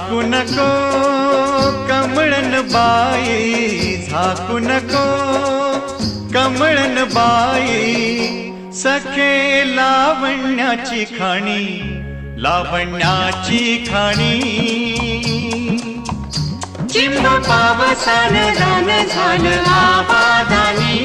झाकू नको कमळन बाई, झाकू नको कमळन बाई, सखे लावण्याची खाणी, लावण्याची खाणी. चिंब पावसान रान झालं आबादानी,